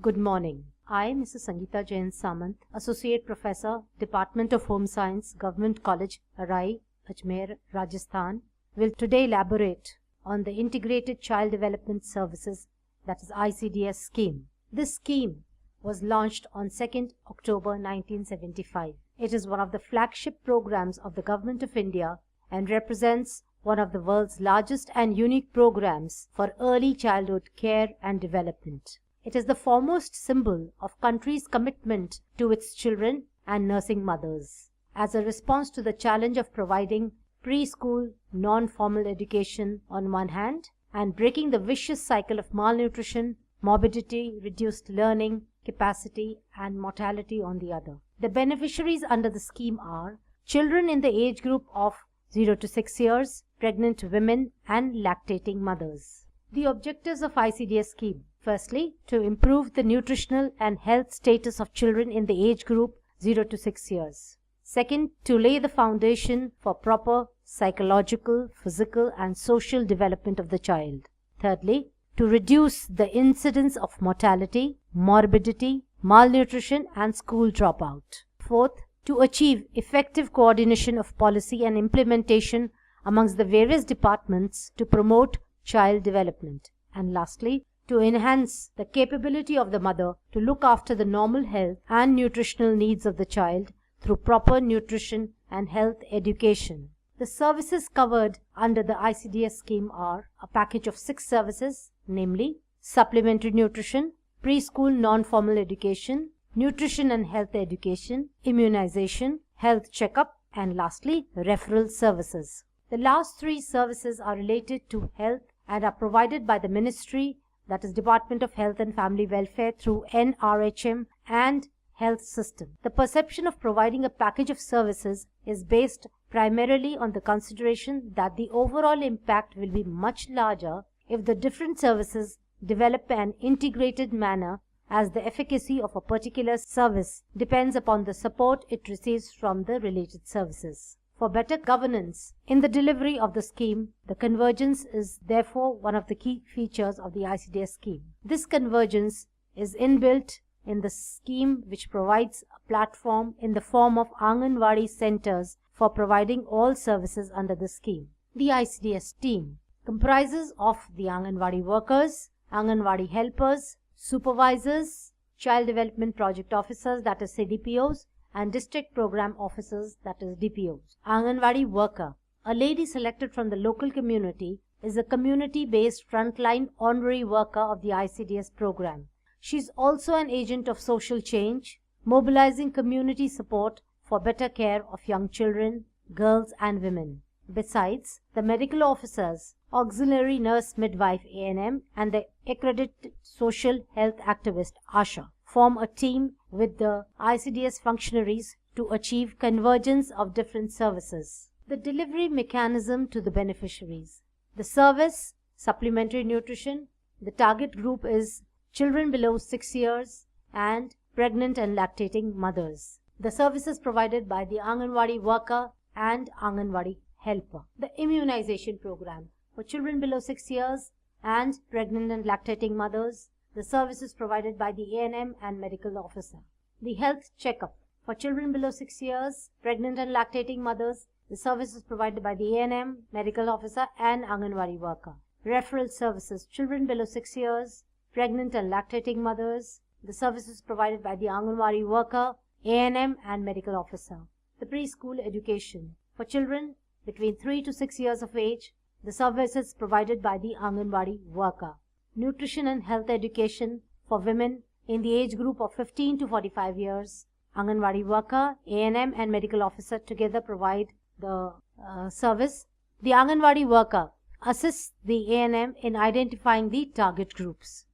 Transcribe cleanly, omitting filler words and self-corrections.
Good morning. I, Mrs. Sangeeta Jain Samant, Associate Professor, Department of Home Science, Government College, Arai, Ajmer, Rajasthan, will today elaborate on the Integrated Child Development Services, that is ICDS scheme. This scheme was launched on 2nd October 1975. It is one of the flagship programs of the Government of India and represents one of the world's largest and unique programs for early childhood care and development. It is the foremost symbol of country's commitment to its children and nursing mothers. As a response to the challenge of providing preschool non-formal education on one hand and breaking the vicious cycle of malnutrition, morbidity, reduced learning capacity and mortality on the other. The beneficiaries under the scheme are children in the age group of 0 to 6 years, pregnant women and lactating mothers. The objectives of ICDS scheme. Firstly, to improve the nutritional and health status of children in the age group 0 to 6 years. Second, to lay the foundation for proper psychological, physical and social development of the child. Thirdly, to reduce the incidence of mortality, morbidity, malnutrition and school dropout. Fourth, to achieve effective coordination of policy and implementation amongst the various departments to promote child development. And lastly, to enhance the capability of the mother to look after the normal health and nutritional needs of the child through proper nutrition and health education. The services covered under the ICDS scheme are a package of 6 services, namely supplementary nutrition, preschool non-formal education, nutrition and health education, immunization, health checkup, and lastly, referral services. The last 3 services are related to health and are provided by the Ministry, that is Department of Health and Family Welfare, through NRHM and Health System. The perception of providing a package of services is based primarily on the consideration that the overall impact will be much larger if the different services develop an integrated manner, as the efficacy of a particular service depends upon the support it receives from the related services. For better governance in the delivery of the scheme, the convergence is therefore one of the key features of the ICDS scheme. This convergence is inbuilt in the scheme, which provides a platform in the form of Anganwadi centers for providing all services under the scheme. The ICDS team comprises of the Anganwadi workers, Anganwadi helpers, supervisors, child development project officers, that is CDPOs, and district program officers, that is DPOs. Anganwadi worker, a lady selected from the local community, is a community-based frontline honorary worker of the ICDS program. She is also an agent of social change, mobilizing community support for better care of young children, girls and women. Besides, the medical officers, auxiliary nurse midwife ANM and the accredited social health activist ASHA form a team with the ICDS functionaries to achieve convergence of different services. The delivery mechanism to the beneficiaries. The service, supplementary nutrition. The target group is children below 6 years and pregnant and lactating mothers. The services provided by the Anganwadi worker and Anganwadi helper. The immunization program for children below 6 years and pregnant and lactating mothers. The services provided by the ANM and medical officer. The health checkup for children below 6 years, pregnant and lactating mothers. The services provided by the ANM, medical officer and Anganwadi worker. Referral services, children below 6 years, pregnant and lactating mothers. The services provided by the Anganwadi worker, ANM and medical officer. The preschool education for children between 3 to 6 years of age. The services provided by the Anganwadi worker. Nutrition and health education for women in the age group of 15 to 45 years. Anganwadi worker, ANM and medical officer together provide the service. The Anganwadi worker assists the ANM in identifying the target groups.